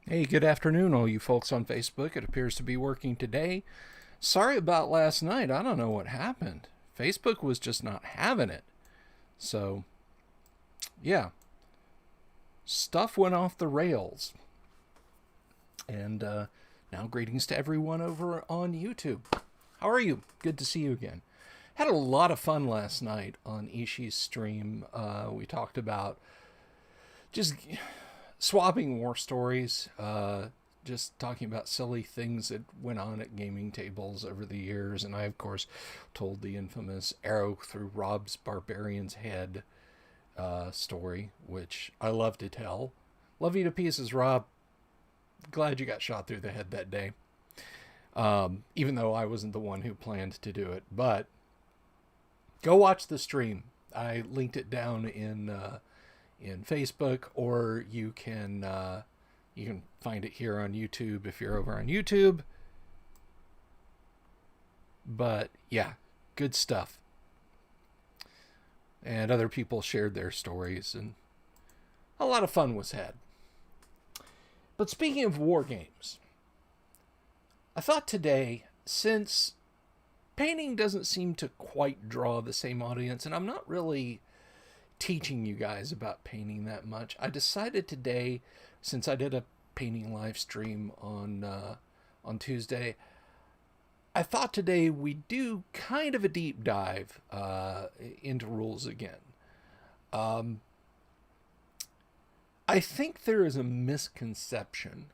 Hey, good afternoon, all you folks on Facebook. It appears to be working today. Sorry about last night. I don't know what happened. Facebook was just not having it. So, yeah, stuff went off the rails. And now, greetings to everyone over on YouTube. How are you? Good to see you again. Had a lot of fun last night on Ishii's stream. We talked about just swapping war stories, just talking about silly things that went on at gaming tables over the years. And I, of course, told the infamous arrow through Rob's barbarian's head story, which I love to tell. Love you to pieces, Rob. Glad you got shot through the head that day. Even though I wasn't the one who planned to do it. But go watch the stream. I linked it down in Facebook, or you can find it here on YouTube if you're over on YouTube. But yeah, good stuff. And other people shared their stories, and a lot of fun was had. But speaking of war games, I thought today, since painting doesn't seem to quite draw the same audience, and I'm not really teaching you guys about painting that much, I decided today, since I did a painting live stream on Tuesday, I thought today we'd do kind of a deep dive into rules again. I think there is a misconception,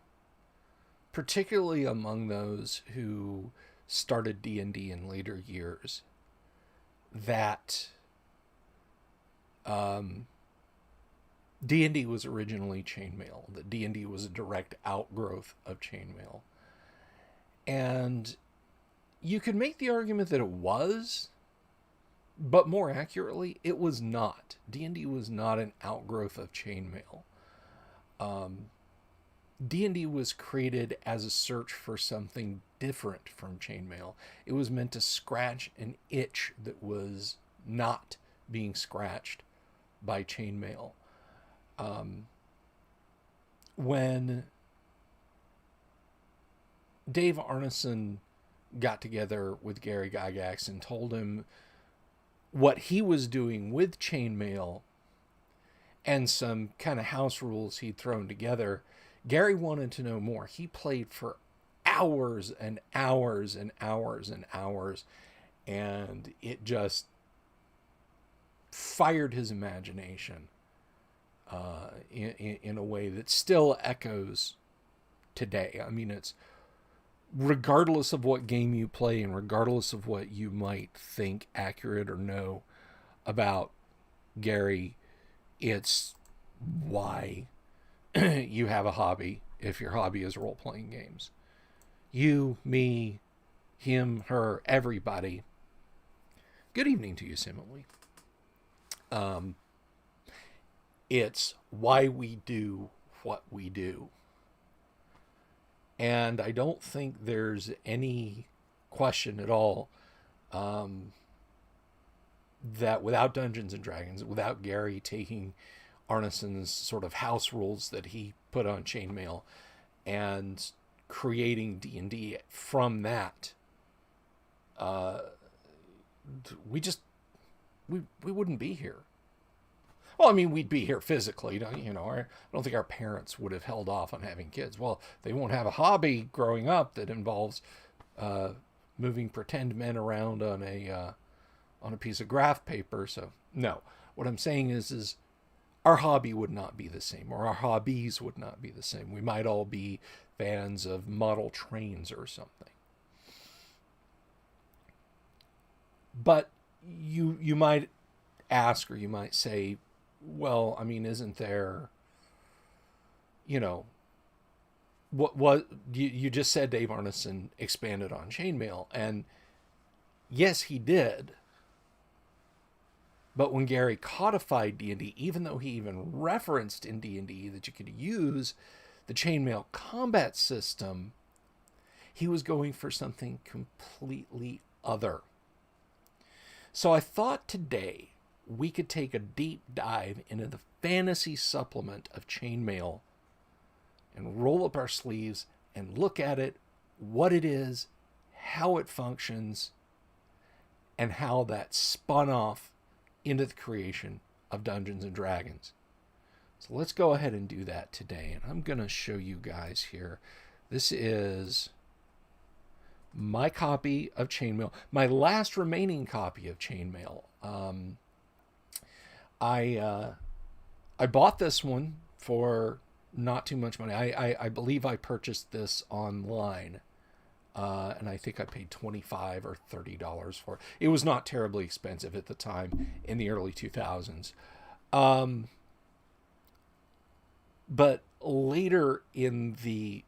particularly among those who started D&D in later years, that D&D was originally chainmail, that D&D was a direct outgrowth of chainmail. And you could make the argument that it was, but more accurately, it was not. D&D was not an outgrowth of chainmail. D&D was created as a search for something different from chainmail. It was meant to scratch an itch that was not being scratched by chainmail. When Dave Arneson got together with Gary Gygax and told him what he was doing with chainmail and some kind of house rules he'd thrown together, Gary wanted to know more. He played for hours and hours and hours and hours, and it just fired his imagination in a way that still echoes today. I mean, it's regardless of what game you play and regardless of what you might think accurate or know about Gary, it's why you have a hobby if your hobby is role-playing games. You, me, him, her, everybody. Good evening to you, Simile. It's why we do what we do. And I don't think there's any question at all that without Dungeons and Dragons, without Gary taking Arneson's sort of house rules that he put on chainmail and creating D&D from that, we wouldn't be here. Well, I mean, we'd be here physically. I don't think our parents would have held off on having kids. Well, they won't have a hobby growing up that involves moving pretend men around on a piece of graph paper. So no, what I'm saying is our hobby would not be the same, or our hobbies would not be the same. We might all be fans of model trains or something. But you might ask, or you might say, well, I mean, isn't there, what you just said Dave Arneson expanded on chainmail, and yes, he did. But when Gary codified D&D, even though he even referenced in D&D that you could use the chainmail combat system, he was going for something completely other. So I thought today we could take a deep dive into the fantasy supplement of chainmail and roll up our sleeves and look at it, what it is, how it functions, and how that spun off into the creation of Dungeons and Dragons. So let's go ahead and do that today. And I'm going to show you guys here. This is my copy of Chainmail, my last remaining copy of Chainmail. I bought this one for not too much money. I believe I purchased this online. And I think I paid $25 or $30 for it. It was not terribly expensive at the time in the early 2000s. But later in the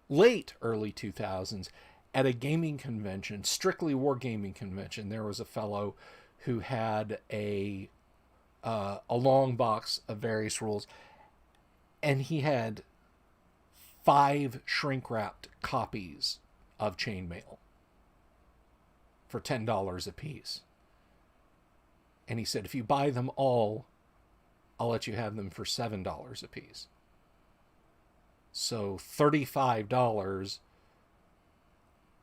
late early 2000s, at a gaming convention, strictly wargaming convention, there was a fellow who had a long box of various rules, and he had 5 shrink-wrapped copies of Chainmail for $10 a piece. And he said, if you buy them all, I'll let you have them for $7 a piece. So $35,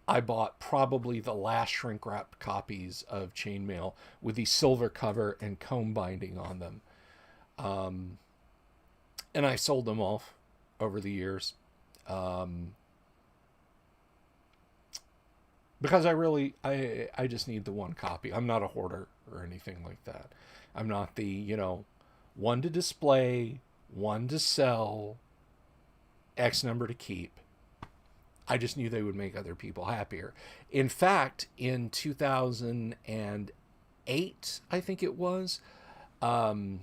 I bought probably the last shrink-wrapped copies of Chainmail with the silver cover and comb binding on them. And I sold them off over the years. Because I just need the one copy. I'm not a hoarder or anything like that. I'm not the, one to display, one to sell, X number to keep. I just knew they would make other people happier. In fact, in 2008, I think it was, there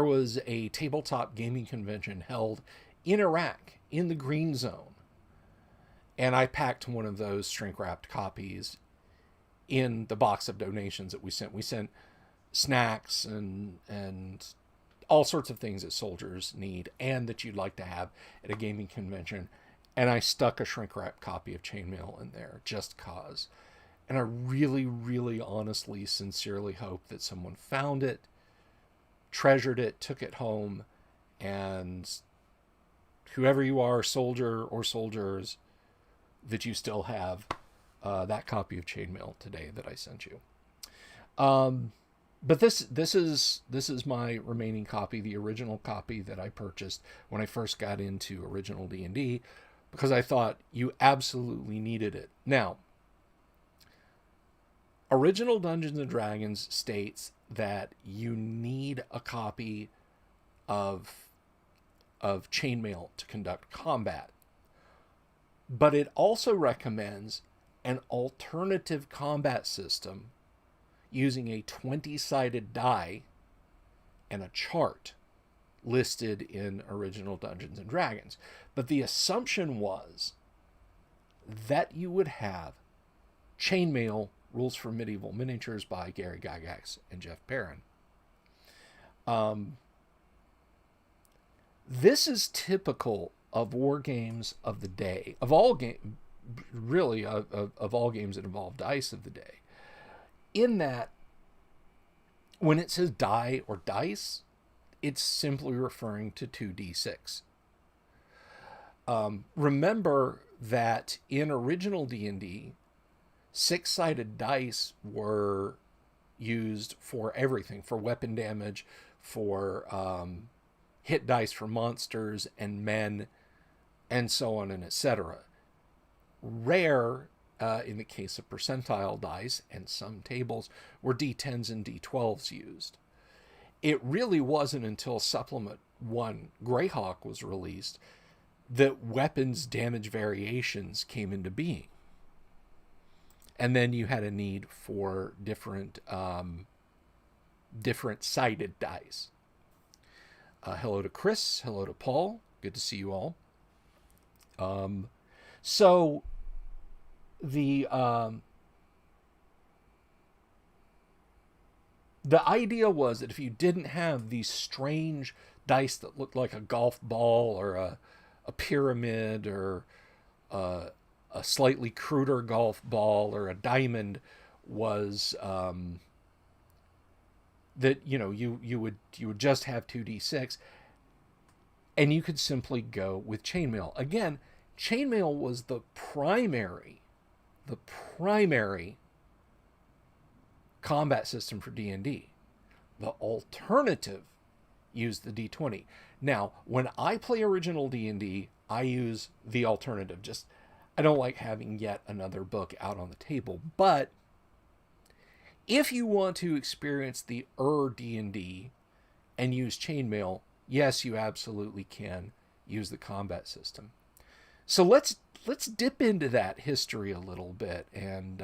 was a tabletop gaming convention held in Iraq, in the Green Zone. And I packed one of those shrink-wrapped copies in the box of donations that we sent. We sent snacks and all sorts of things that soldiers need and that you'd like to have at a gaming convention. And I stuck a shrink-wrapped copy of Chainmail in there just cause. And I really, really honestly, sincerely hope that someone found it, treasured it, took it home, and whoever you are, soldier or soldiers, that you still have that copy of Chainmail today that I sent you. But this is my remaining copy, the original copy that I purchased when I first got into original D&D, because I thought you absolutely needed it. Now, original Dungeons and Dragons states that you need a copy of Chainmail to conduct combat. But it also recommends an alternative combat system using a 20-sided die and a chart listed in original Dungeons and Dragons. But the assumption was that you would have Chainmail, Rules for Medieval Miniatures by Gary Gygax and Jeff Perrin. This is typical of war games of the day, of all game, really of all games that involve dice of the day, in that when it says die or dice, it's simply referring to 2d6. Remember that in original D&D, 6-sided dice were used for everything, for weapon damage, for hit dice for monsters and men, and so on and etc. Rare, in the case of percentile dice and some tables, were D10s and D12s used. It really wasn't until Supplement 1 Greyhawk was released that weapons damage variations came into being. And then you had a need for different sided dice. Hello to Chris. Hello to Paul. Good to see you all. So the idea was that if you didn't have these strange dice that looked like a golf ball or a pyramid or a slightly cruder golf ball or a diamond, was that you would just have 2d6. And you could simply go with Chainmail. Again, Chainmail was the primary combat system for D&D. The alternative used the D20. Now, when I play original D&D, I use the alternative. Just, I don't like having yet another book out on the table. But if you want to experience the D&D and use Chainmail, yes, you absolutely can use the combat system. So let's dip into that history a little bit, and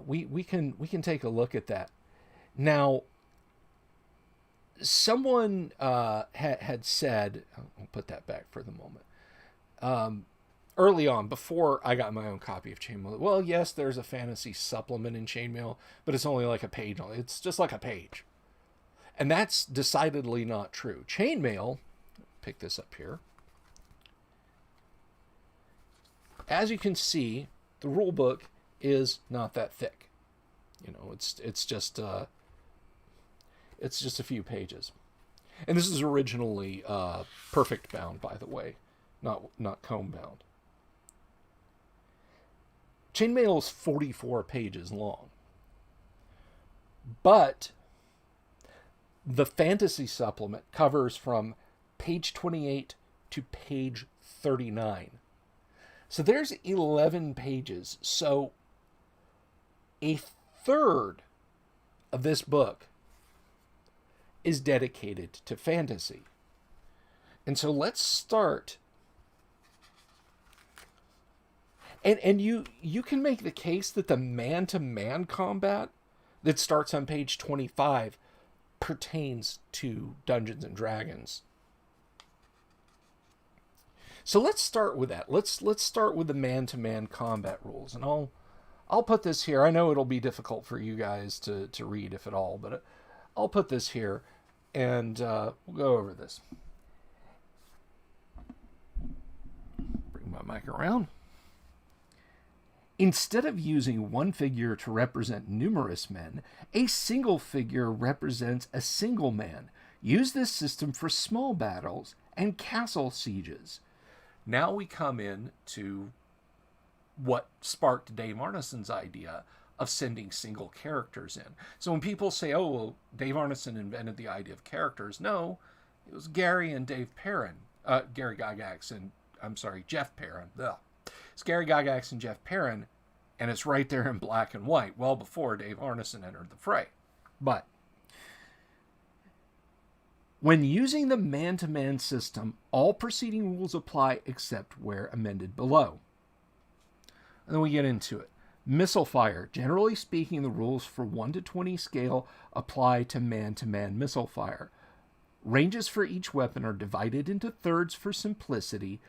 we can take a look at that. Now, someone had said, I'll put that back for the moment. Early on, before I got my own copy of Chainmail, well, yes, there's a fantasy supplement in Chainmail, but it's only like a page. It's just like a page. And that's decidedly not true. Chainmail, pick this up here. As you can see, the rule book is not that thick. You know, it's just a few pages. And this is originally perfect bound, by the way, not comb bound. Chainmail is 44 pages long. But the fantasy supplement covers from page 28 to page 39. So there's 11 pages. So a third of this book is dedicated to fantasy. And so let's start. And you can make the case that the man-to-man combat that starts on page 25 pertains to Dungeons and Dragons. So let's start with that. Let's start with the man-to-man combat rules, and I'll put this here. I know it'll be difficult for you guys to read, if at all, but I'll put this here, and we'll go over this. Bring my mic around. Instead of using one figure to represent numerous men, a single figure represents a single man. Use this system for small battles and castle sieges. Now we come in to what sparked Dave Arneson's idea of sending single characters in. So when people say, oh, well, Dave Arneson invented the idea of characters, no, it was Gary and Dave Perrin. Gary Gygax and, Jeff Perrin. Ugh. It's Gary Gygax and Jeff Perrin, and it's right there in black and white, well before Dave Arneson entered the fray. But when using the man-to-man system, all preceding rules apply except where amended below. And then we get into it. Missile fire. Generally speaking, the rules for 1 to 20 scale apply to man-to-man missile fire. Ranges for each weapon are divided into thirds for simplicity,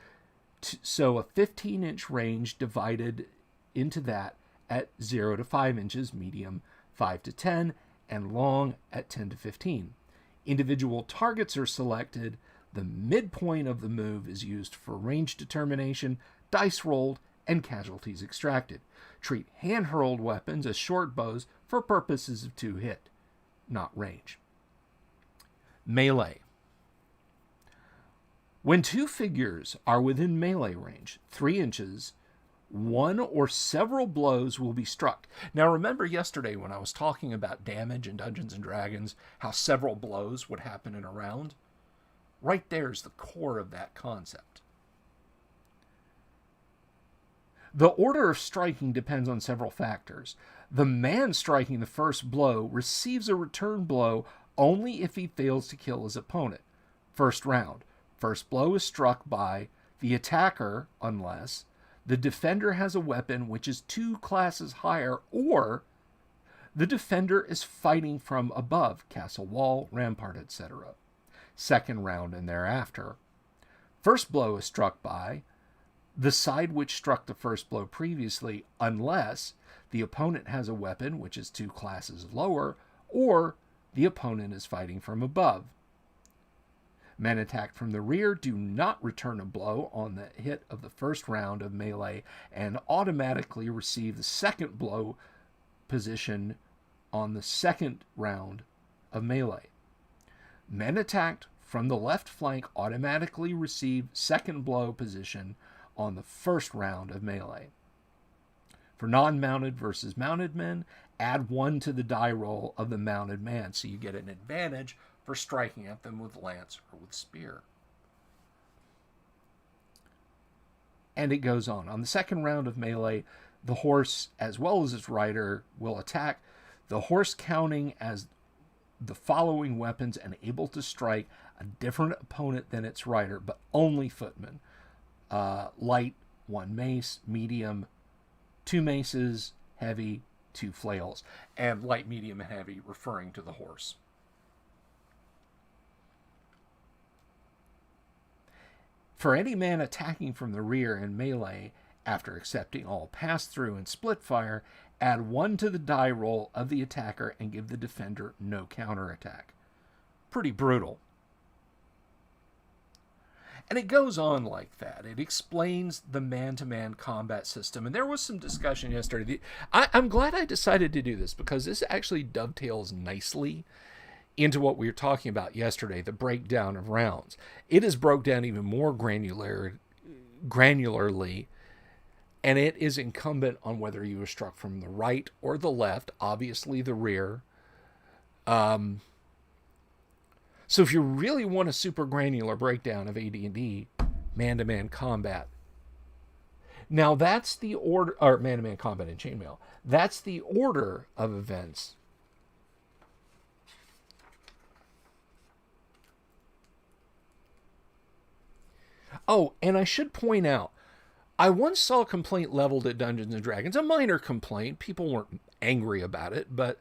so a 15-inch range divided into that at 0 to 5 inches, medium 5 to 10, and long at 10 to 15. Individual targets are selected. The midpoint of the move is used for range determination, dice rolled, and casualties extracted. Treat hand-hurled weapons as short bows for purposes of 2-hit, not range. Melee. When two figures are within melee range, 3 inches, one or several blows will be struck. Now remember yesterday when I was talking about damage in Dungeons and Dragons, how several blows would happen in a round? Right there's the core of that concept. The order of striking depends on several factors. The man striking the first blow receives a return blow only if he fails to kill his opponent. First round. First blow is struck by the attacker unless the defender has a weapon which is 2 classes higher, or the defender is fighting from above, castle wall, rampart, etc. Second round and thereafter. First blow is struck by the side which struck the first blow previously, unless the opponent has a weapon which is 2 classes lower, or the opponent is fighting from above. Men attacked from the rear do not return a blow on the hit of the first round of melee and automatically receive the second blow position on the second round of melee. Men attacked from the left flank automatically receive second blow position on the first round of melee. For non-mounted versus mounted men, add 1 to the die roll of the mounted man, so you get an advantage for striking at them with lance or with spear. And it goes on. On the second round of melee, the horse, as well as its rider, will attack, the horse counting as the following weapons and able to strike a different opponent than its rider, but only footmen. Light, 1 mace, medium, 2 maces, heavy, 2 flails. And light, medium, and heavy referring to the horse. For any man attacking from the rear in melee, after accepting all pass-through and split fire, add 1 to the die roll of the attacker and give the defender no counterattack. Pretty brutal. And it goes on like that. It explains the man-to-man combat system. And there was some discussion yesterday. I'm glad I decided to do this, because this actually dovetails nicely into what we were talking about yesterday, the breakdown of rounds. It is broke down even more granularly, and it is incumbent on whether you were struck from the right or the left, obviously the rear. So if you really want a super granular breakdown of AD&D, man-to-man combat. Now that's the order, or man-to-man combat in Chainmail. That's the order of events. Oh, and I should point out, I once saw a complaint leveled at Dungeons & Dragons, a minor complaint. People weren't angry about it, but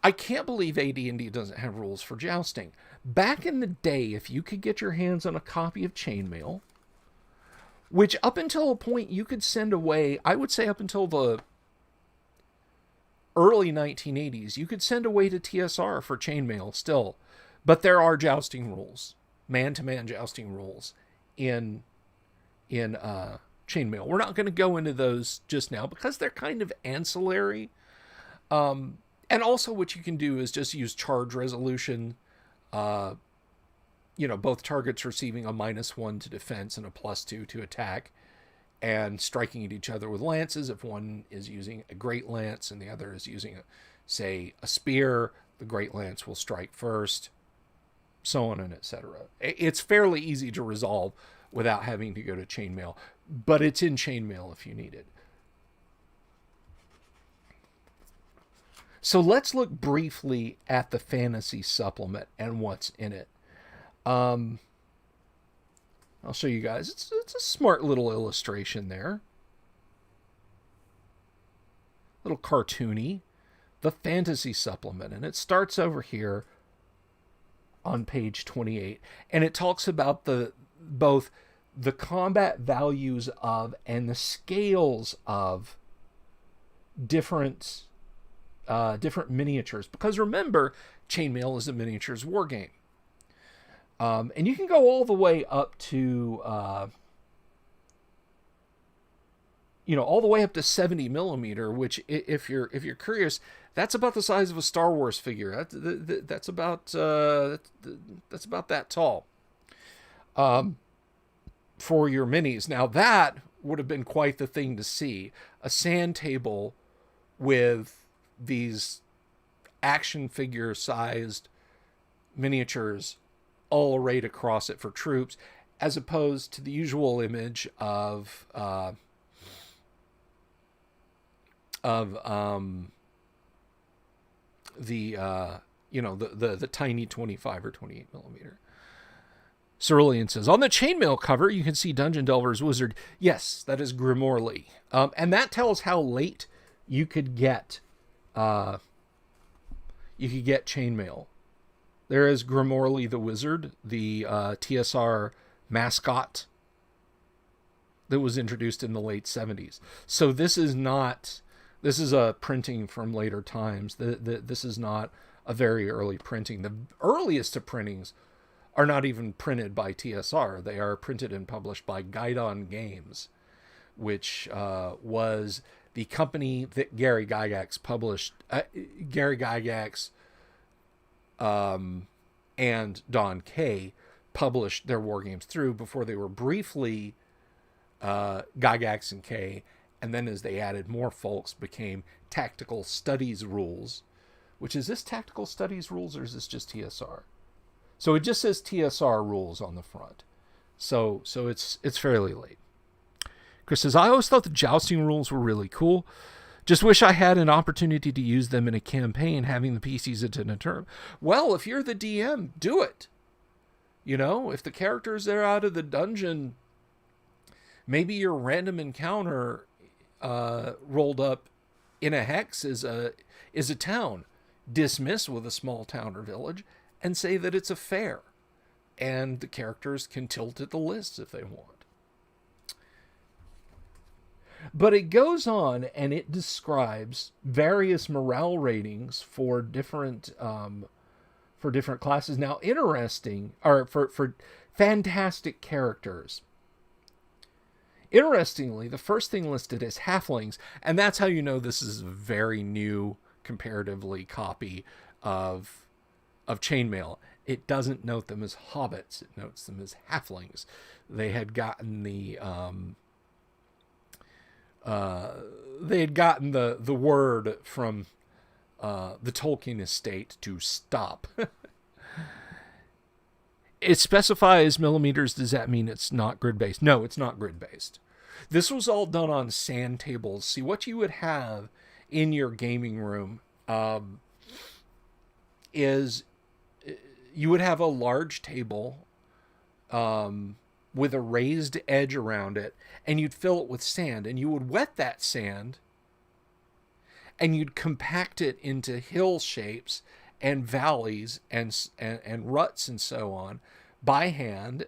I can't believe AD&D doesn't have rules for jousting. Back in the day, if you could get your hands on a copy of Chainmail, which up until a point you could send away, I would say up until the early 1980s, you could send away to TSR for Chainmail still. But there are jousting rules, man-to-man jousting rules in Chainmail. We're not going to go into those just now because they're kind of ancillary. And also what you can do is just use charge resolution. Both targets receiving a -1 to defense and a +2 to attack, and striking at each other with lances. If one is using a great lance and the other is using, a spear, the great lance will strike first, so on and etc. It's fairly easy to resolve without having to go to Chainmail, but it's in Chainmail if you need it. So let's look briefly at the fantasy supplement and what's in it. I'll show you guys. It's a smart little illustration there. Little cartoony. The fantasy supplement. And it starts over here on page 28. And it talks about both the combat values of and the scales of different miniatures. Because remember, Chainmail is a miniatures war game. And you can go all the way up to, all the way up to 70 millimeter, which if you're curious, that's about the size of a Star Wars figure. That's about that tall. For your minis. Now that would have been quite the thing to see. A sand table with these action figure sized miniatures all arrayed across it for troops, as opposed to the usual image of the tiny 25 or 28 millimeter. Cerulean says, on the Chainmail cover, you can see Dungeon Delver's Wizard. Yes, that is Grimorley. And that tells how late you could get Chainmail. There is Grimorley the Wizard, the TSR mascot that was introduced in the late 70s. So this is a printing from later times. This is not a very early printing. The earliest of printings are not even printed by TSR. They are printed and published by Guidon Games, which was the company that Gary Gygax published. Gary Gygax and Don Kay published their war games through before they were briefly Gygax and K, and then as they added more folks, became Tactical Studies Rules, which is this Tactical Studies Rules or is this just TSR? So it just says TSR Rules on the front. So it's fairly late. Chris says, I always thought the jousting rules were really cool. Just wish I had an opportunity to use them in a campaign, having the PCs attend a turn. Well, if you're the DM, do it. You know, if the characters are out of the dungeon, maybe your random encounter rolled up in a hex is a town. Dismiss with a small town or village and say that it's a fair. And the characters can tilt at the lists if they want. But it goes on and it describes various morale ratings for different classes. Now, interesting, or for fantastic characters. Interestingly, the first thing listed is halflings, and that's how you know this is a very new, comparatively, copy of Chainmail. It doesn't note them as hobbits; it notes them as halflings. They had gotten the word from the Tolkien estate to stop. It specifies millimeters. Does that mean it's not grid-based? No, it's not grid-based. This was all done on sand tables. See, what you would have in your gaming room is you would have a large table with a raised edge around it, and you'd fill it with sand, and you would wet that sand, and you'd compact it into hill shapes and valleys and ruts and so on by hand.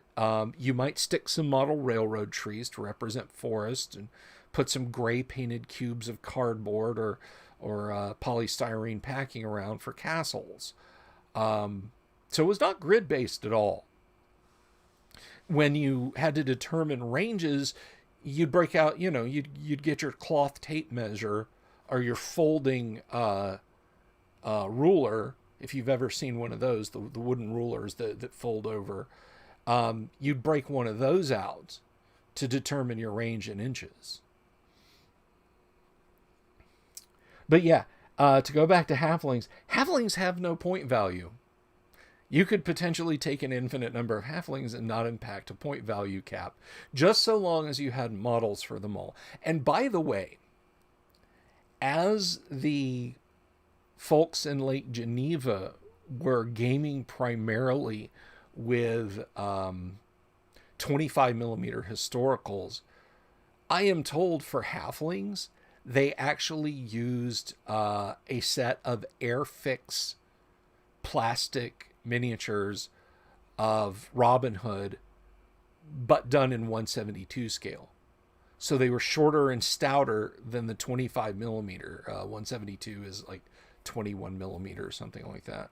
You might stick some model railroad trees to represent forest and put some gray painted cubes of cardboard or polystyrene packing around for castles. So it was not grid-based at all. When you had to determine ranges, you'd break out, you'd get your cloth tape measure or your folding ruler. If you've ever seen one of those, the wooden rulers that fold over, you'd break one of those out to determine your range in inches. But yeah, to go back to halflings have no point value. You could potentially take an infinite number of halflings and not impact a point value cap, just so long as you had models for them all. And by the way, as the folks in Lake Geneva were gaming primarily with 25 millimeter historicals, I am told for halflings, they actually used a set of Airfix plastic miniatures of Robin Hood, but done in 172 scale. So they were shorter and stouter than the 25 millimeter. 172 is like 21 millimeter or something like that.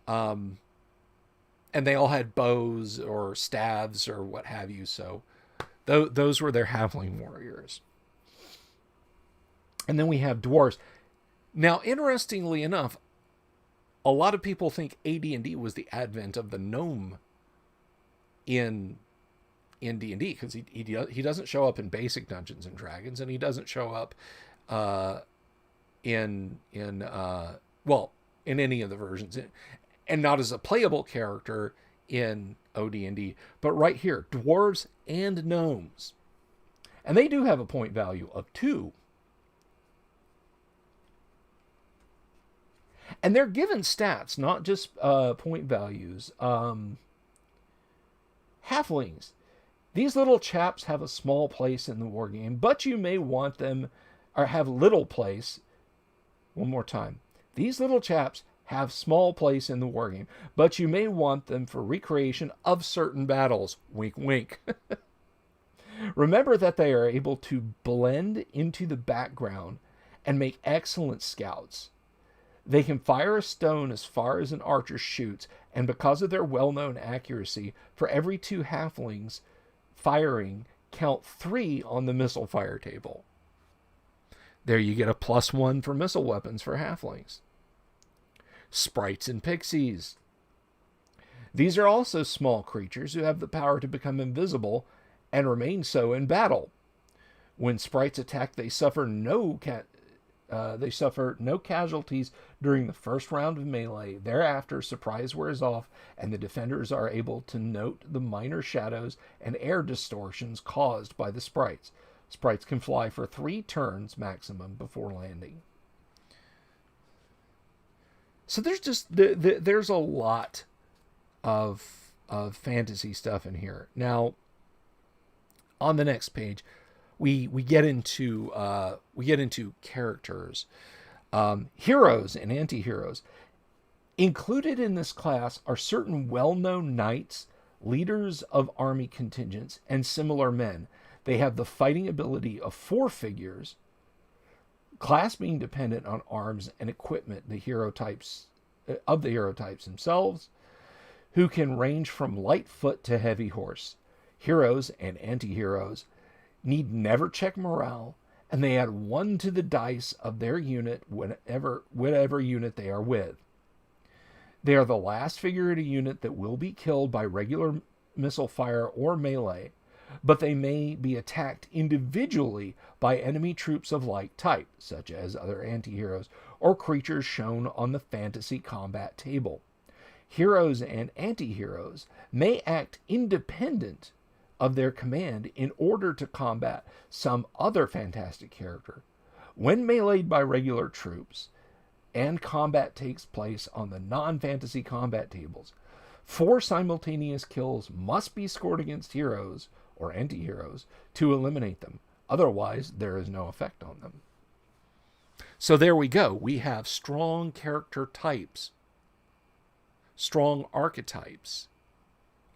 And they all had bows or staves or what have you. So those were their halfling warriors. And then we have dwarves. Now, interestingly enough, a lot of people think AD&D was the advent of the gnome in D&D, because he doesn't show up in basic Dungeons and Dragons, and he doesn't show up in any of the versions, and not as a playable character in OD&D, but right here, dwarves and gnomes, and they do have a point value of 2. And they're given stats, not just point values. Halflings. These little chaps have a small place in the wargame, but you may want them, or have little place. One more time. These little chaps have small place in the wargame, but you may want them for recreation of certain battles. Wink, wink. Remember that they are able to blend into the background and make excellent scouts. They can fire a stone as far as an archer shoots, and because of their well-known accuracy, for every 2 halflings firing, count 3 on the missile fire table. There you get a +1 for missile weapons for halflings. Sprites and Pixies. These are also small creatures who have the power to become invisible and remain so in battle. When sprites attack, they suffer no casualties during the first round of melee. Thereafter, surprise wears off, and the defenders are able to note the minor shadows and air distortions caused by the sprites. Sprites can fly for 3 turns maximum before landing. So there's a lot of fantasy stuff in here. Now, on the next page, we get into characters, heroes and anti-heroes. Included in this class are certain well-known knights, leaders of army contingents, and similar men. They have the fighting ability of 4 figures, class being dependent on arms and equipment, the hero types themselves, who can range from light foot to heavy horse. Heroes and anti-heroes need never check morale, and they add 1 to the dice of their unit whatever unit they are with. They are the last figure in a unit that will be killed by regular missile fire or melee, but they may be attacked individually by enemy troops of like type, such as other anti-heroes or creatures shown on the fantasy combat table. Heroes and anti-heroes may act independent of their command in order to combat some other fantastic character. When meleeed by regular troops and combat takes place on the non-fantasy combat tables, 4 simultaneous kills must be scored against heroes or anti-heroes to eliminate them. Otherwise, there is no effect on them. So there we go. We have strong character types, strong archetypes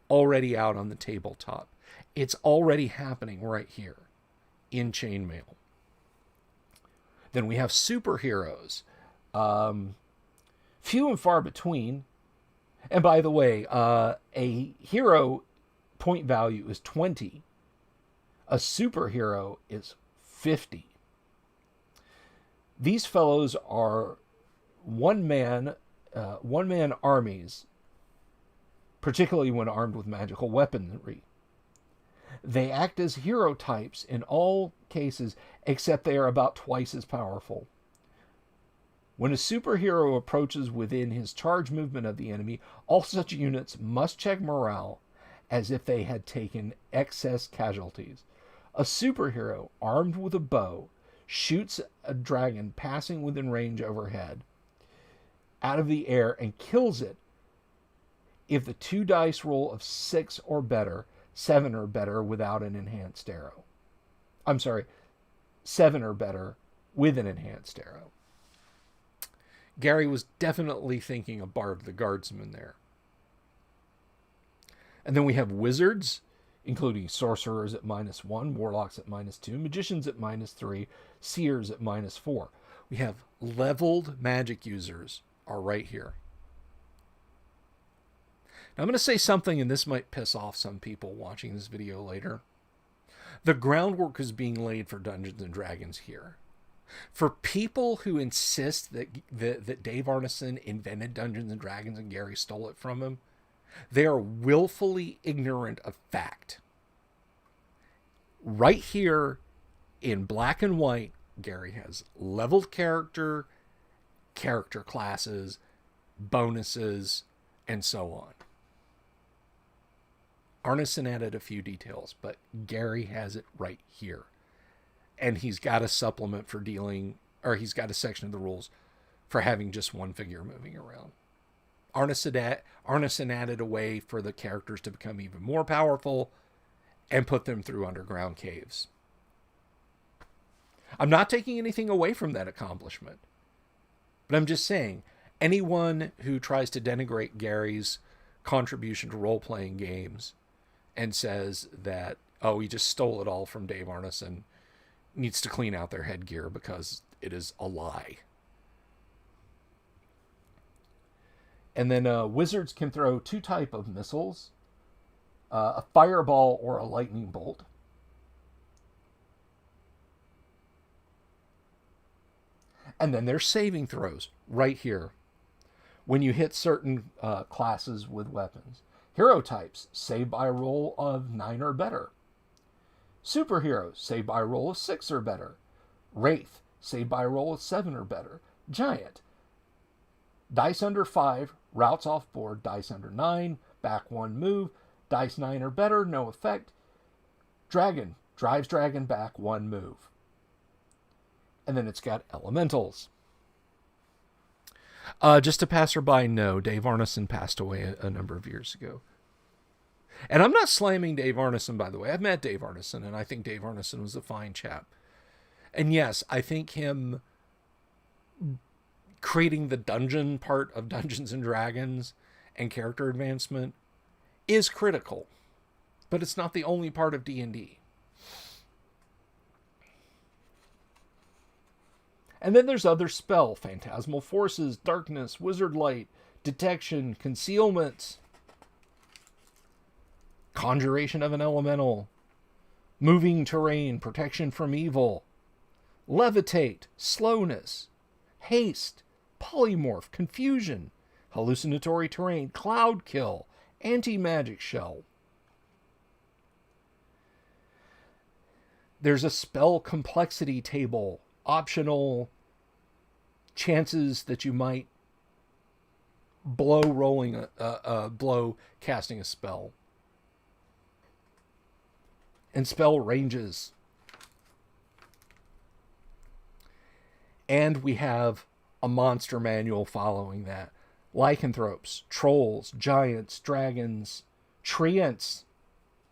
already out on the tabletop. It's already happening right here in Chainmail. Then we have superheroes. Few and far between. And by the way, a hero point value is 20. A superhero is 50. These fellows are one-man armies, particularly when armed with magical weaponry. They act as hero types in all cases, except they are about twice as powerful. When a superhero approaches within his charge movement of the enemy, all such units must check morale as if they had taken excess casualties. A superhero armed with a bow shoots a dragon passing within range overhead out of the air and kills it if the 2 dice roll of 6 or better, 7 or better without an enhanced arrow. 7 or better with an enhanced arrow. Gary was definitely thinking of Bard the Guardsman there. And then we have wizards, including sorcerers at -1, warlocks at -2, magicians at -3, seers at -4. We have leveled magic users are right here. Now I'm going to say something, and this might piss off some people watching this video later. The groundwork is being laid for Dungeons and Dragons here. For people who insist that Dave Arneson invented Dungeons and Dragons and Gary stole it from him, they are willfully ignorant of fact. Right here in black and white, Gary has leveled character classes, bonuses, and so on. Arneson added a few details, but Gary has it right here. And he's got a supplement for he's got a section of the rules for having just one figure moving around. Arneson added a way for the characters to become even more powerful and put them through underground caves. I'm not taking anything away from that accomplishment, but I'm just saying, anyone who tries to denigrate Gary's contribution to role-playing games and says that, oh, he just stole it all from Dave Arneson, needs to clean out their headgear, because it is a lie. And then wizards can throw 2 types of missiles, a fireball or a lightning bolt. And then there's saving throws right here. when you hit certain classes with weapons. Hero types, save by a roll of 9 or better. Superheroes, save by a roll of 6 or better. Wraith, save by a roll of 7 or better. Giant, dice under 5, routes off board, dice under 9, back 1 move, dice 9 or better, no effect. Dragon, drives dragon back 1 move. And then it's got elementals. Just a passerby, no. Dave Arneson passed away a number of years ago. And I'm not slamming Dave Arneson, by the way. I've met Dave Arneson, and I think Dave Arneson was a fine chap. And yes, I think him creating the dungeon part of Dungeons and Dragons and character advancement is critical. But it's not the only part of D&D. And then there's other spell, phantasmal forces, darkness, wizard light, detection, concealment, conjuration of an elemental, moving terrain, protection from evil, levitate, slowness, haste, polymorph, confusion, hallucinatory terrain, cloud kill, anti-magic shell. There's a spell complexity table, optional chances that you might blow casting a spell, and spell ranges. And we have a monster manual following that. Lycanthropes, trolls, giants, dragons, treants,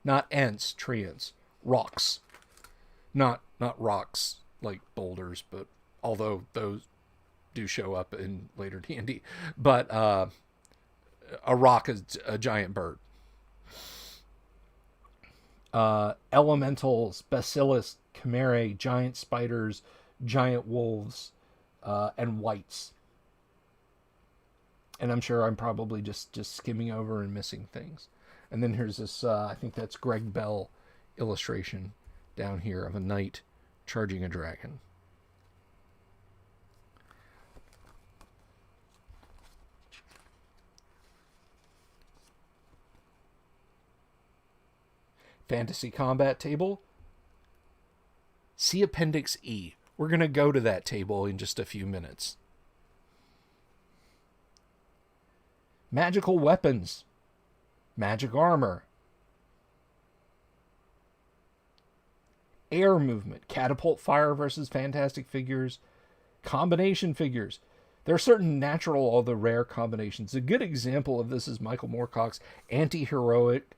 not ents, treants, rocks, not rocks like boulders, but although those do show up in later D&D, but a rock is a giant bird. Elementals, basilisks, chimerae, giant spiders, giant wolves, and wights. And I'm sure I'm probably just skimming over and missing things. And then here's this, I think that's Greg Bell illustration down here of a knight charging a dragon. Fantasy combat table. See Appendix E. We're going to go to that table in just a few minutes. Magical weapons. Magic armor. Air movement. Catapult fire versus fantastic figures. Combination figures. There are certain natural, although rare, combinations. A good example of this is Michael Moorcock's anti-heroic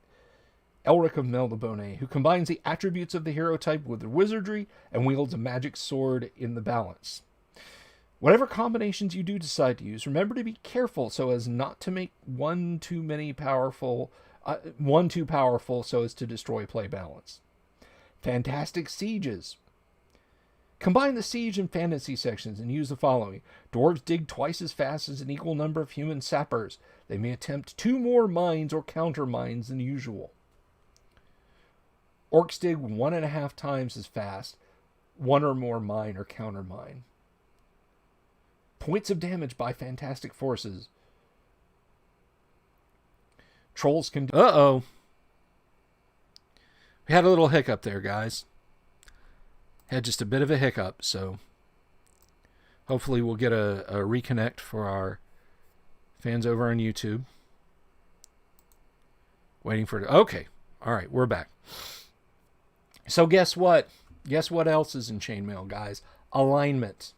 Elric of Melniboné, who combines the attributes of the hero type with the wizardry and wields a magic sword in the balance. Whatever combinations you do decide to use, remember to be careful so as not to make one too powerful so as to destroy play balance. Fantastic sieges. Combine the siege and fantasy sections and use the following. Dwarves dig twice as fast as an equal number of human sappers. They may attempt 2 more mines or counter mines than usual. Orcs dig 1.5 times as fast, 1 or more mine or counter mine. Points of damage by fantastic forces. Trolls can... Uh-oh. We had a little hiccup there, guys. Had just a bit of a hiccup, so hopefully we'll get a reconnect for our fans over on YouTube. Waiting for it. Okay. All right, we're back. So guess what? Guess what else is in Chainmail, guys? Alignment.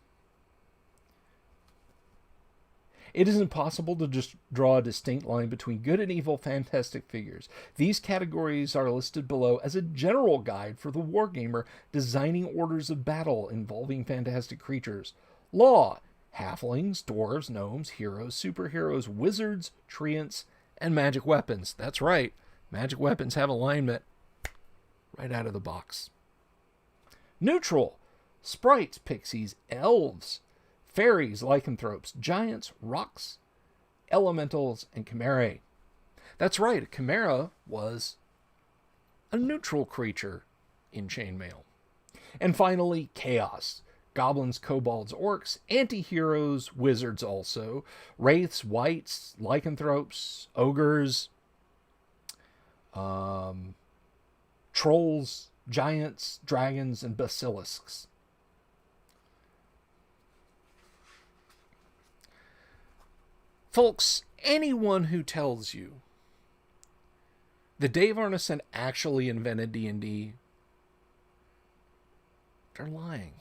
It is impossible to just draw a distinct line between good and evil fantastic figures. These categories are listed below as a general guide for the wargamer designing orders of battle involving fantastic creatures. Law: halflings, dwarves, gnomes, heroes, superheroes, wizards, treants, and magic weapons. That's right. Magic weapons have alignment right out of the box. Neutral: sprites, pixies, elves, fairies, lycanthropes, giants, rocks, elementals, and chimerae. That's right, a chimera was a neutral creature in Chainmail. And finally, chaos. goblins, kobolds, orcs, anti-heroes, wizards also, wraiths, wights, lycanthropes, ogres, trolls, giants, dragons, and basilisks. Folks, anyone who tells you that Dave Arneson actually invented D&D, they're lying.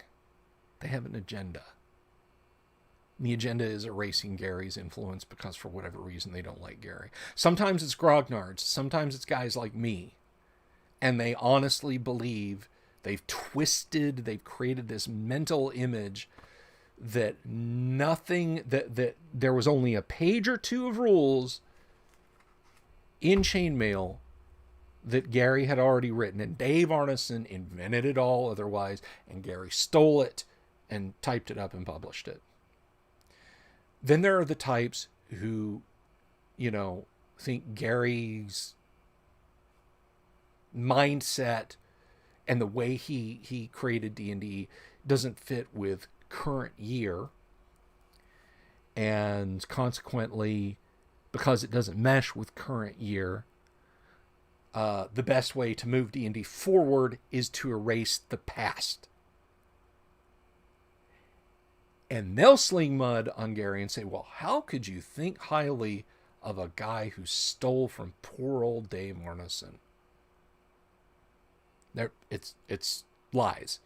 They have an agenda. The agenda is erasing Gary's influence because for whatever reason they don't like Gary. Sometimes it's grognards. Sometimes it's guys like me. And they honestly believe they've created this mental image that that there was only a page or two of rules in Chainmail that Gary had already written, and Dave Arneson invented it all otherwise, and Gary stole it and typed it up and published it. Then there are the types who, think Gary's mindset and the way he created D&D doesn't fit with current year, and consequently, because it doesn't mesh with current year, the best way to move D&D forward is to erase the past. And they'll sling mud on Gary and say, well, how could you think highly of a guy who stole from poor old Dave Arneson? It's lies.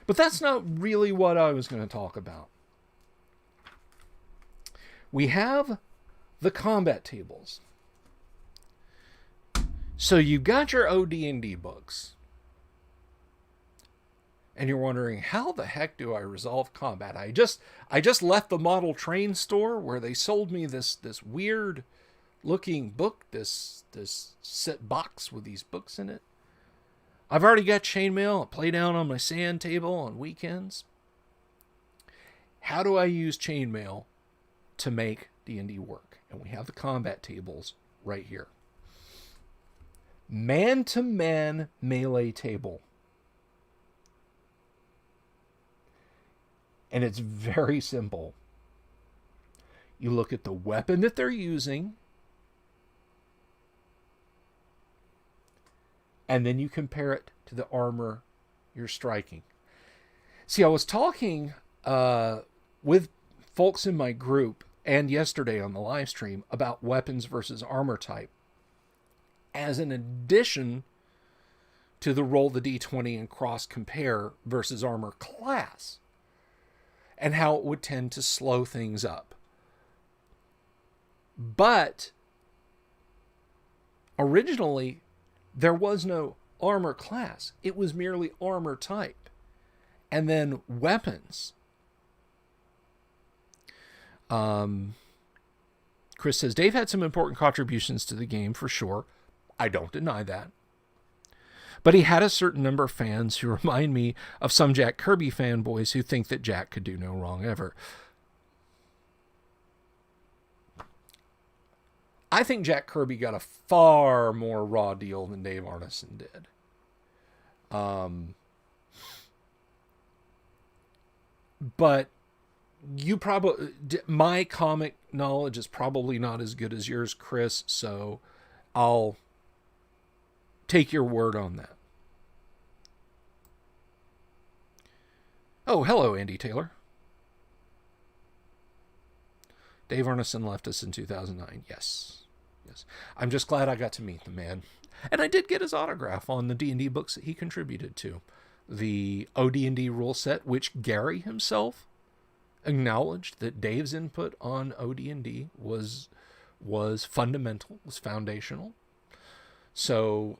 But that's not really what I was going to talk about. We have the combat tables. So you got your OD&D books. And you're wondering, how the heck do I resolve combat? I just left the model train store where they sold me this weird looking book, this set box with these books in it. I've already got Chainmail. I play down on my sand table on weekends. How do I use Chainmail to make D&D work? And we have the combat tables right here. Man-to-man melee table. And it's very simple. You look at the weapon that they're using, and then you compare it to the armor you're striking. See, I was talking with folks in my group and yesterday on the live stream about weapons versus armor type as an addition to the roll the d20 and cross compare versus armor class, and how it would tend to slow things up. But originally, there was no armor class. It was merely armor type. And then weapons. Chris says, Dave had some important contributions to the game, for sure. I don't deny that. But he had a certain number of fans who remind me of some Jack Kirby fanboys who think that Jack could do no wrong ever. I think Jack Kirby got a far more raw deal than Dave Arneson did. But you probably, my comic knowledge is probably not as good as yours, Chris, so I'll take your word on that. Oh, hello, Andy Taylor. Dave Arneson left us in 2009. Yes. I'm just glad I got to meet the man. And I did get his autograph on the D&D books that he contributed to. The OD&D rule set, which Gary himself acknowledged that Dave's input on OD&D was fundamental, was foundational. So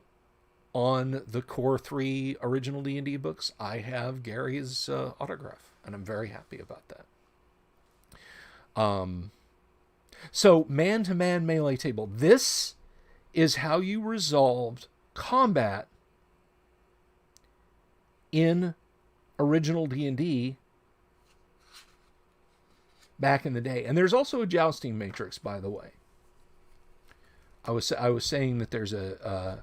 on the core 3 original D&D books, I have Gary's autograph, and I'm very happy about that. So man-to-man melee table. This is how you resolved combat in original D&D back in the day. And there's also a jousting matrix, by the way. I was saying that there's a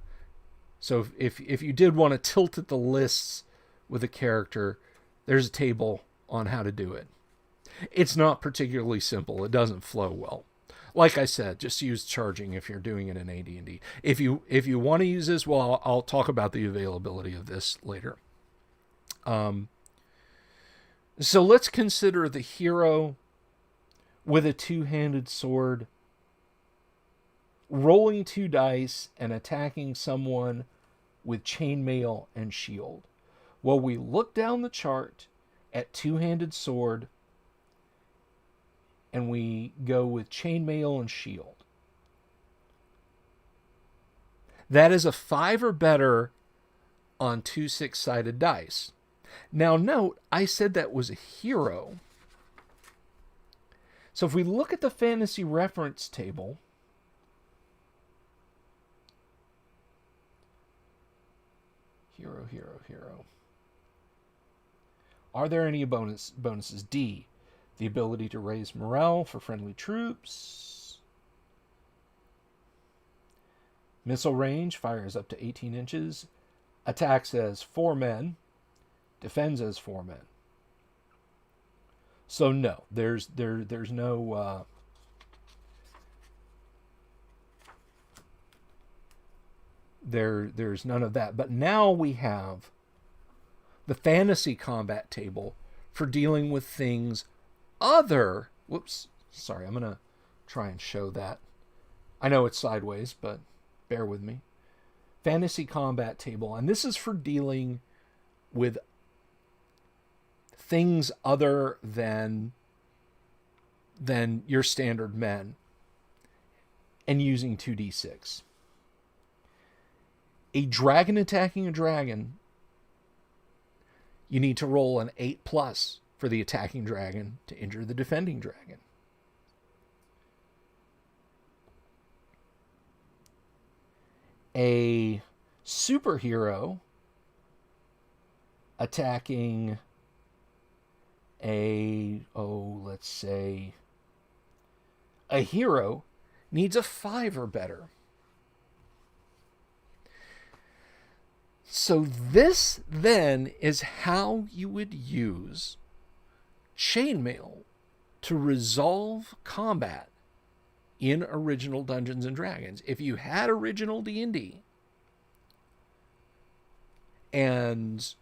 so if you did want to tilt at the lists with a character, there's a table on how to do it. It's not particularly simple. It doesn't flow well. Like I said, just use charging if you're doing it in AD&D. If you want to use this, well, I'll talk about the availability of this later. So let's consider the hero with a two-handed sword rolling 2 dice and attacking someone with chainmail and shield. Well, we look down the chart at two-handed sword and we go with chainmail and shield. That is a 5 or better on 2 6-sided dice. Now note, I said that was a hero. So if we look at the fantasy reference table, hero. Are there any bonuses? D, the ability to raise morale for friendly troops. Missile range, fires up to 18 inches. Attacks as 4 men. Defends as 4 men. So no, there's no there's none of that. But now we have the fantasy combat table for dealing with things other. Whoops, sorry, I'm gonna try and show that. I know it's sideways, but bear with me. Fantasy combat table, and this is for dealing with things other than your standard men and using 2d6. A dragon attacking a dragon, you need to roll an 8+ for the attacking dragon to injure the defending dragon. A superhero attacking let's say a hero needs a 5 or better. So this then is how you would use chainmail to resolve combat in original Dungeons and Dragons. If you had original D&D and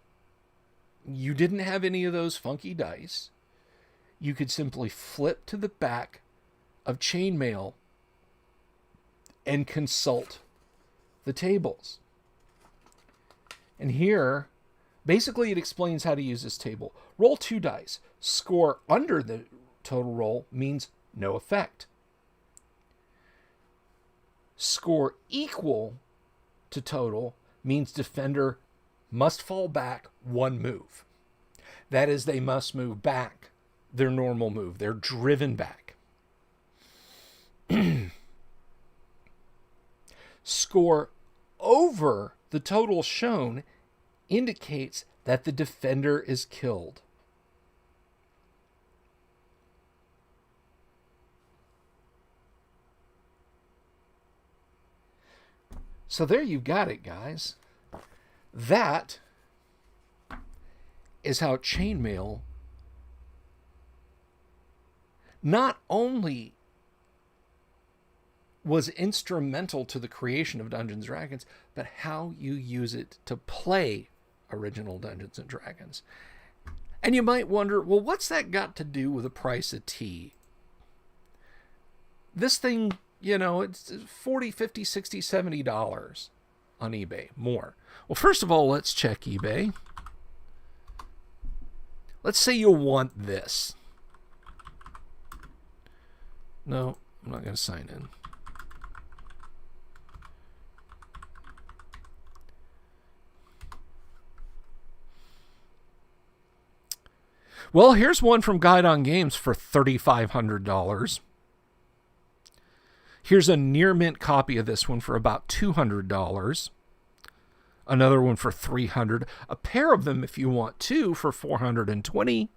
you didn't have any of those funky dice, you could simply flip to the back of chainmail and consult the tables. And here, basically it explains how to use this table. Roll 2 dice. Score under the total roll means no effect. Score equal to total means defender must fall back 1 move. That is, they must move back their normal move. They're driven back. Score over the total shown indicates that the defender is killed. So there you got it, guys. That is how chainmail not only was instrumental to the creation of Dungeons & Dragons, but how you use it to play original Dungeons & Dragons. And you might wonder, well, what's that got to do with the price of tea? This thing, it's $40, $50, $60, $70 on eBay, more. Well, first of all, let's check eBay. Let's say you want this. No, I'm not going to sign in. Well, here's one from Guide on Games for $3,500. Here's a near mint copy of this one for about $200. Another one for $300. A pair of them, if you want 2, for $420.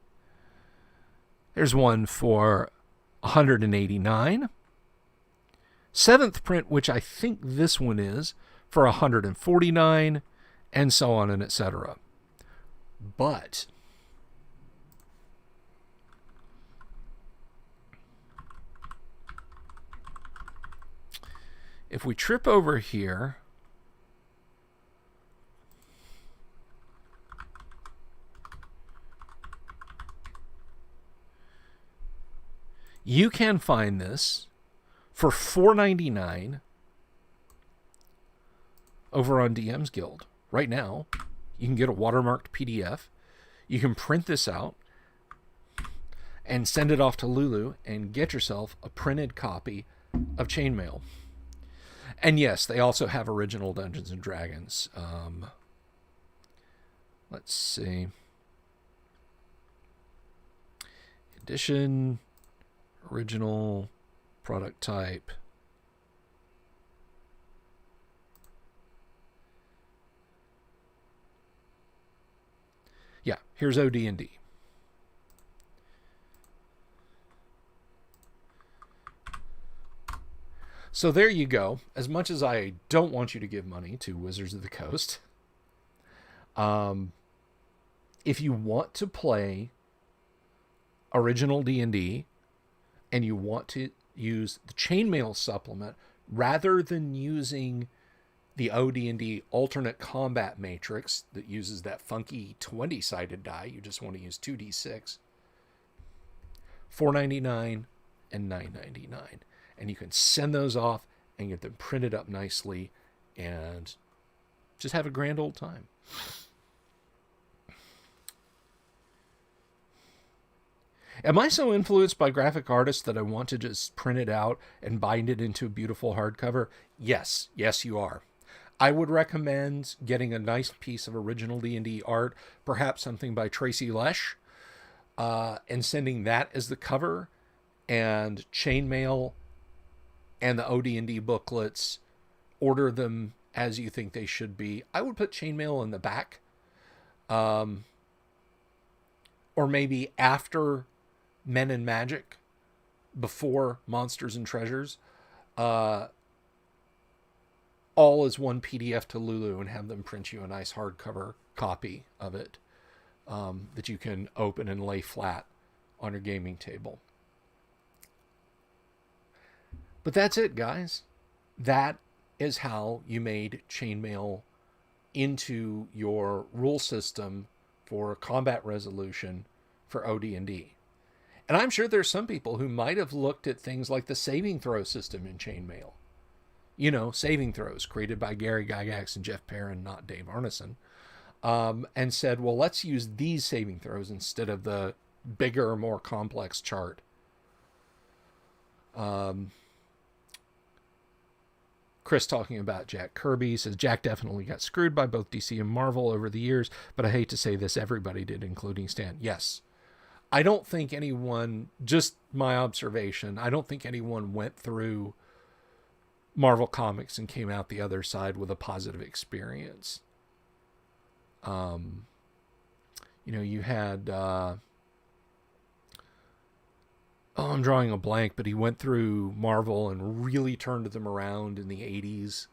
There's one for $189. 7th print, which I think this one is, for $149, and so on and etc. But if we trip over here, you can find this for $4.99 over on DM's Guild. Right now, you can get a watermarked PDF. You can print this out and send it off to Lulu and get yourself a printed copy of Chainmail. And yes, they also have original Dungeons and Dragons. Let's see. Edition, original, product type. Yeah, here's OD&D. So there you go. As much as I don't want you to give money to Wizards of the Coast, if you want to play original D&D and you want to use the Chainmail supplement rather than using the OD&D alternate combat matrix that uses that funky 20-sided die, you just want to use 2d6, $4.99 and $9.99. And you can send those off and get them printed up nicely and just have a grand old time. Am I so influenced by graphic artists that I want to just print it out and bind it into a beautiful hardcover? Yes. Yes, you are. I would recommend getting a nice piece of original D&D art, perhaps something by Tracy Lesh, and sending that as the cover, and Chainmail and the OD&D booklets, order them as you think they should be. I would put Chainmail in the back, or maybe after Men and Magic, before Monsters and Treasures, all as one PDF to Lulu, and have them print you a nice hardcover copy of it that you can open and lay flat on your gaming table. But that's it, guys. That is how you made Chainmail into your rule system for combat resolution for OD&D. And I'm sure there's some people who might have looked at things like the saving throw system in Chainmail. You know, saving throws created by Gary Gygax and Jeff Perrin, not Dave Arneson, and said, well, let's use these saving throws instead of the bigger, more complex chart. Chris talking about Jack Kirby says, Jack definitely got screwed by both DC and Marvel over the years, but I hate to say this, everybody did, including Stan. Yes. I don't think anyone, just my observation, I don't think anyone went through Marvel Comics and came out the other side with a positive experience. You had, I'm drawing a blank, but he went through Marvel and really turned them around in the 80s.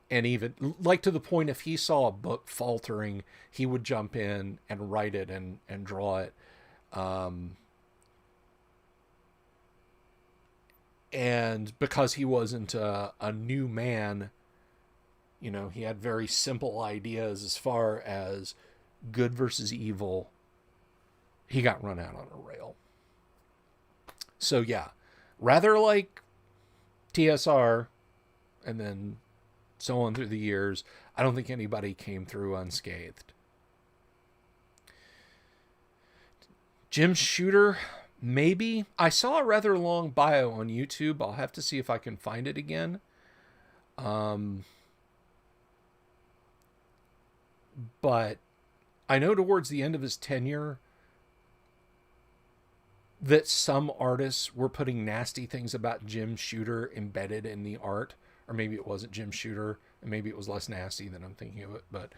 And even, like, to the point, if he saw a book faltering, he would jump in and write it and draw it. And because he wasn't a new man, he had very simple ideas as far as good versus evil. He got run out on a rail. So yeah, rather like TSR and then so on through the years, I don't think anybody came through unscathed. Jim Shooter, maybe. I saw a rather long bio on YouTube. I'll have to see if I can find it again. But I know towards the end of his tenure that some artists were putting nasty things about Jim Shooter embedded in the art. Or maybe it wasn't Jim Shooter, and maybe it was less nasty than I'm thinking of it. But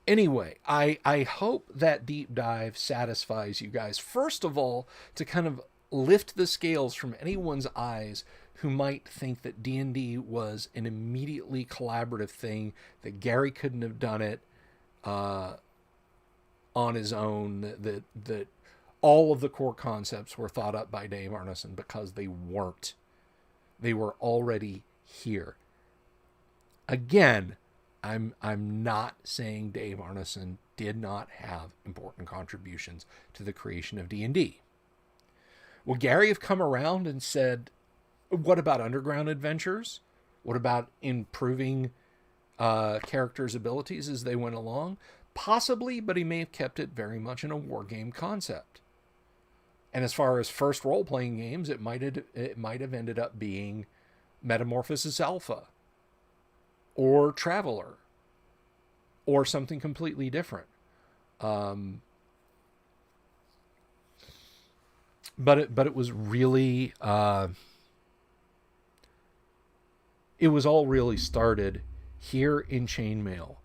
anyway, I hope that deep dive satisfies you guys. First of all, to kind of lift the scales from anyone's eyes who might think that D&D was an immediately collaborative thing, that Gary couldn't have done it on his own, that all of the core concepts were thought up by Dave Arneson, because they weren't. They were already here. Again, I'm not saying Dave Arneson did not have important contributions to the creation of D&D. Will Gary have come around and said, what about Underground Adventures? What about improving characters' abilities as they went along? Possibly, but he may have kept it very much in a war game concept. And as far as first role-playing games, it might have ended up being Metamorphosis Alpha, or Traveler, or something completely different. But it was really it was all really started here in Chainmail,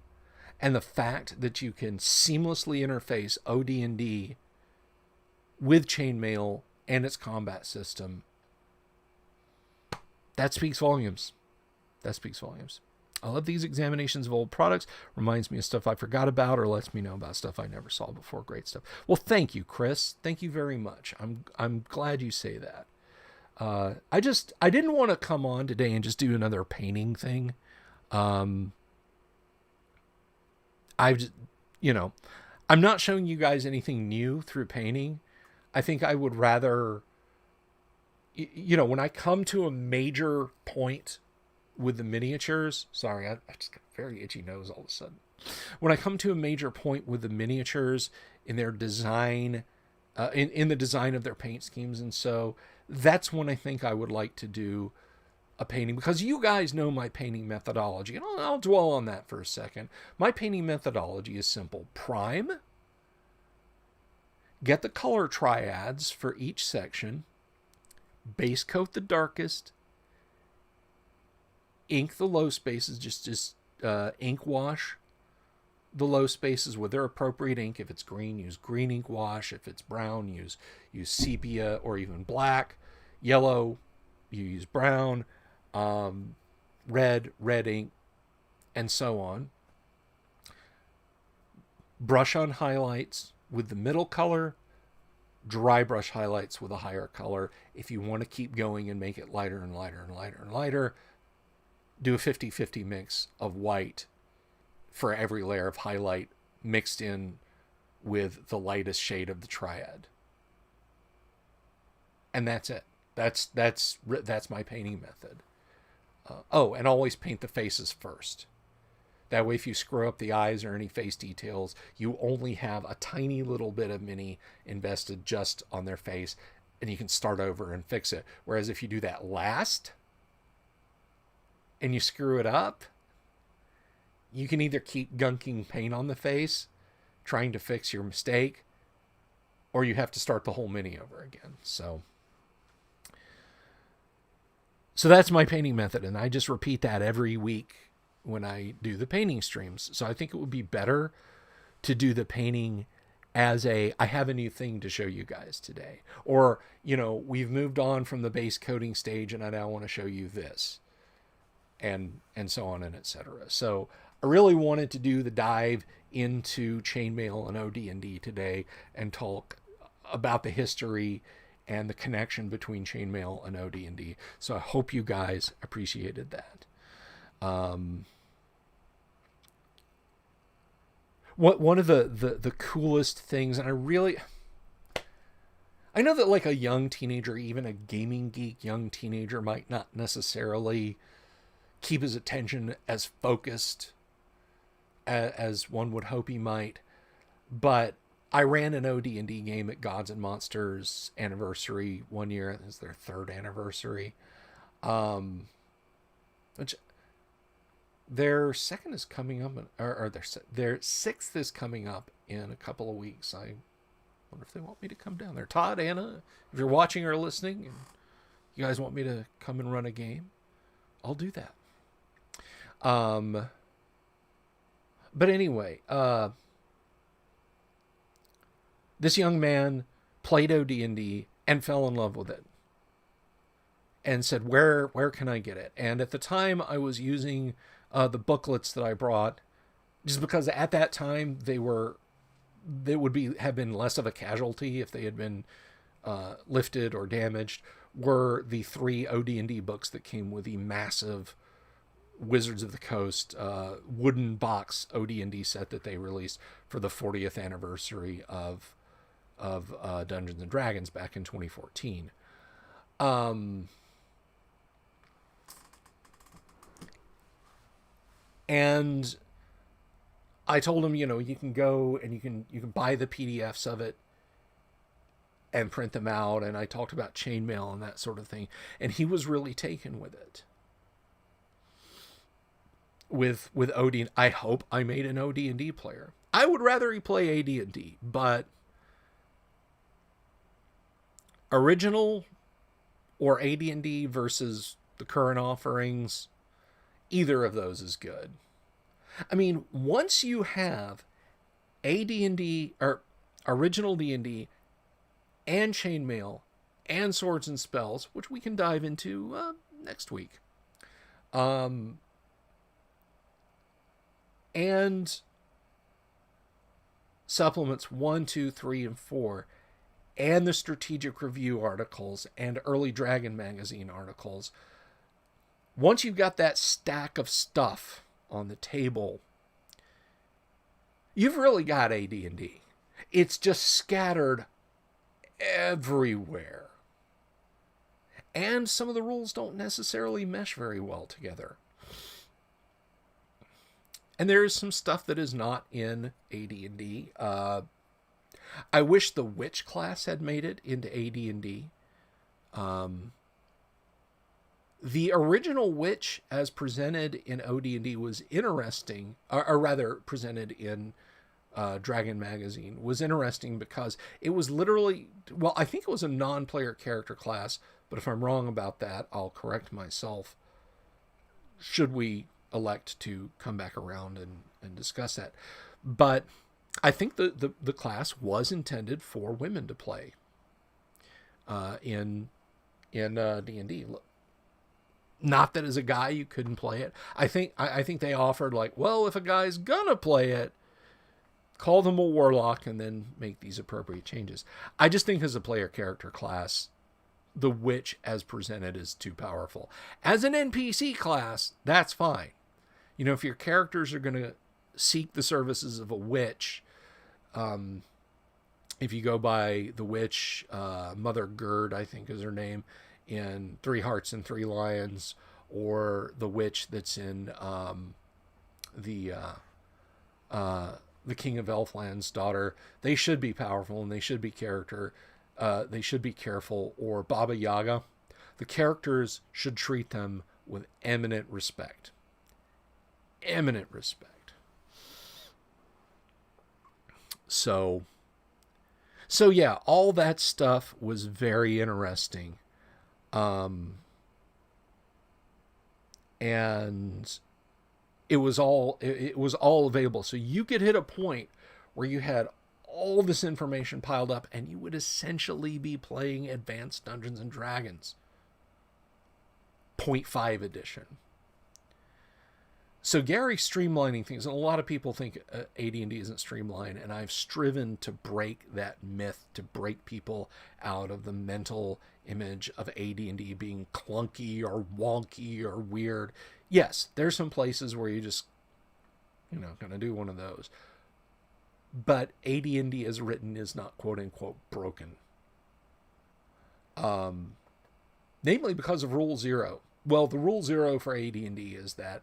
and the fact that you can seamlessly interface OD&D with Chainmail and its combat system, that speaks volumes. That speaks volumes. I love these examinations of old products. Reminds me of stuff I forgot about, or lets me know about stuff I never saw before. Great stuff. Well, thank you, Chris. Thank you very much. I'm glad you say that. I didn't want to come on today and just do another painting thing. I'm not showing you guys anything new through painting. I think I would rather, when I come to a major point with the miniatures, sorry, I just got a very itchy nose all of a sudden. When I come to a major point with the miniatures in their design, in the design of their paint schemes, and so that's when I think I would like to do a painting, because you guys know my painting methodology, and I'll dwell on that for a second. My painting methodology is simple. Prime, get the color triads for each section, base coat the darkest, ink the low spaces, just ink wash the low spaces with their appropriate ink. If it's green, use green ink wash. If it's brown, use sepia or even black. Yellow, you use brown. Red ink, and so on. Brush on highlights with the middle color, dry brush highlights with a higher color. If you want to keep going and make it lighter and lighter and lighter and lighter, do a 50-50 mix of white for every layer of highlight mixed in with the lightest shade of the triad. And that's it. That's my painting method. And always paint the faces first. That way, if you screw up the eyes or any face details, you only have a tiny little bit of mini invested just on their face, and you can start over and fix it. Whereas if you do that last and you screw it up, you can either keep gunking paint on the face, trying to fix your mistake, or you have to start the whole mini over again. So that's my painting method, and I just repeat that every week when I do the painting streams. So I think it would be better to do the painting as I have a new thing to show you guys today. Or, we've moved on from the base coating stage and I now want to show you this. And so on and etc. So I really wanted to do the dive into Chainmail and OD&D today and talk about the history and the connection between Chainmail and OD&D. So I hope you guys appreciated that. One of the coolest things, and I know that like a young teenager, even a gaming geek young teenager, might not necessarily keep his attention as focused as one would hope he might, but I ran an OD&D game at Gods and Monsters anniversary one year. It was their third anniversary. Which their second is coming up, or their sixth is coming up in a couple of weeks. I wonder if they want me to come down there. Todd, Anna, if you're watching or listening and you guys want me to come and run a game, I'll do that. But anyway, this young man played OD&D and fell in love with it. and said, where can I get it? And at the time, I was using the booklets that I brought, just because at that time they would have been less of a casualty if they had been lifted or damaged. Were the 3 OD&D books that came with the massive Wizards of the Coast wooden box OD&D set that they released for the 40th anniversary of Dungeons and Dragons back in 2014. And I told him, you can go and you can buy the PDFs of it and print them out. And I talked about chainmail and that sort of thing. And he was really taken with it. With OD, I hope I made an OD&D player. I would rather he play AD&D, but original or AD&D versus the current offerings, either of those is good. I mean, once you have AD&D or original D&D and chainmail and swords and spells, which we can dive into next week, and supplements 1, 2, 3, and 4, and the strategic review articles and early Dragon magazine articles. Once you've got that stack of stuff on the table, you've really got AD&D. It's just scattered everywhere. And some of the rules don't necessarily mesh very well together. And there is some stuff that is not in AD&D. I wish the witch class had made it into AD&D. The original witch, as presented in OD&D, was interesting, or rather presented in Dragon magazine, was interesting because it was literally, well, I think it was a non-player character class, but if I'm wrong about that, I'll correct myself. Should we elect to come back around and discuss that. But I think the class was intended for women to play in D&D. Not that as a guy you couldn't play it. I think they offered, like, well, if a guy's gonna play it, call them a warlock and then make these appropriate changes. I just think as a player character class, the witch as presented is too powerful. As an NPC class, that's fine. If your characters are going to seek the services of a witch, if you go by the witch, Mother Gerd, I think is her name, in 3 Hearts and 3 Lions, or the witch that's in the King of Elfland's daughter, they should be powerful and they should be they should be careful. Or Baba Yaga, the characters should treat them with eminent respect. Eminent respect. So yeah, all that stuff was very interesting. And it was all available. So you could hit a point where you had all this information piled up and you would essentially be playing Advanced Dungeons and Dragons 0.5 edition. So Gary's streamlining things, and a lot of people think AD&D isn't streamlined, and I've striven to break that myth, to break people out of the mental image of AD&D being clunky or wonky or weird. Yes, there's some places where you just, gonna do one of those. But AD&D as written is not quote-unquote broken. Namely because of Rule 0. Well, the Rule 0 for AD&D is that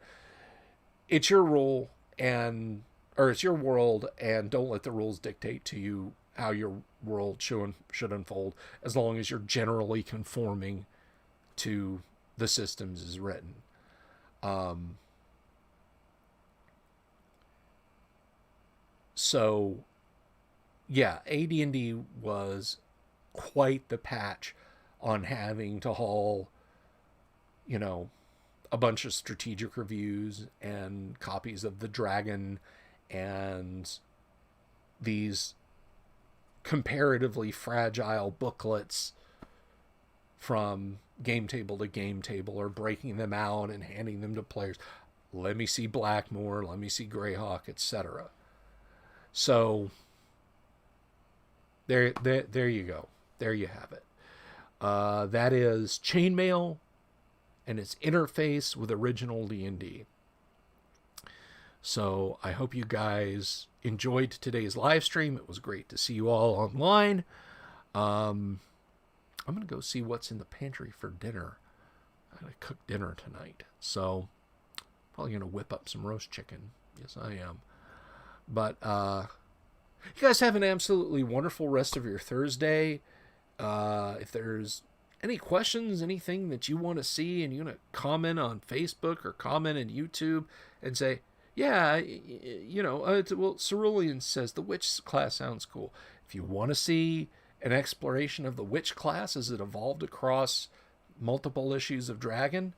it's your rule or it's your world, and don't let the rules dictate to you how your world should unfold, as long as you're generally conforming to the systems as written. So yeah, AD&D was quite the patch on having to haul, a bunch of strategic reviews and copies of the Dragon and these comparatively fragile booklets from game table to game table or breaking them out and handing them to players. Let me see Blackmore, let me see Greyhawk, etc. So there you go. There you have it. That is Chainmail and its interface with original D&D. So I hope you guys enjoyed today's live stream. It was great to see you all online. I'm going to go see what's in the pantry for dinner. I'm going to cook dinner tonight. So probably going to whip up some roast chicken. Yes, I am. But you guys have an absolutely wonderful rest of your Thursday. If there's any questions, anything that you want to see, and you want to comment on Facebook or comment in YouTube and say, yeah, well, Cerulean says the witch class sounds cool. If you want to see an exploration of the witch class as it evolved across multiple issues of Dragon,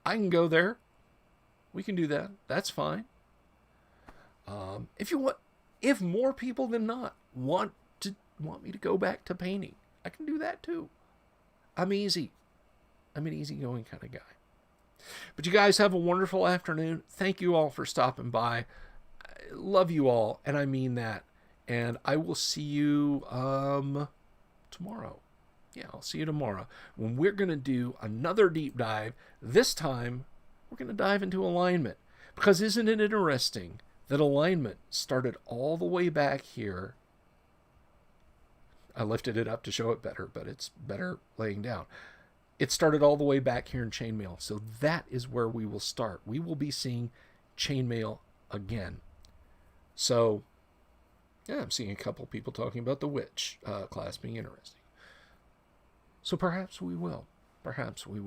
I can go there. We can do that. That's fine. If more people than not want me to go back to painting, I can do that too. I'm easy. I'm an easygoing kind of guy. But you guys have a wonderful afternoon. Thank you all for stopping by. I love you all, and I mean that. And I will see you tomorrow. Yeah, I'll see you tomorrow when we're going to do another deep dive. This time, we're going to dive into alignment. Because isn't it interesting that alignment started all the way back here? I lifted it up to show it better, but it's better laying down. It started all the way back here in Chainmail. So that is where we will start. We will be seeing Chainmail again. So, yeah, I'm seeing a couple people talking about the witch class being interesting. So perhaps we will. Perhaps we will.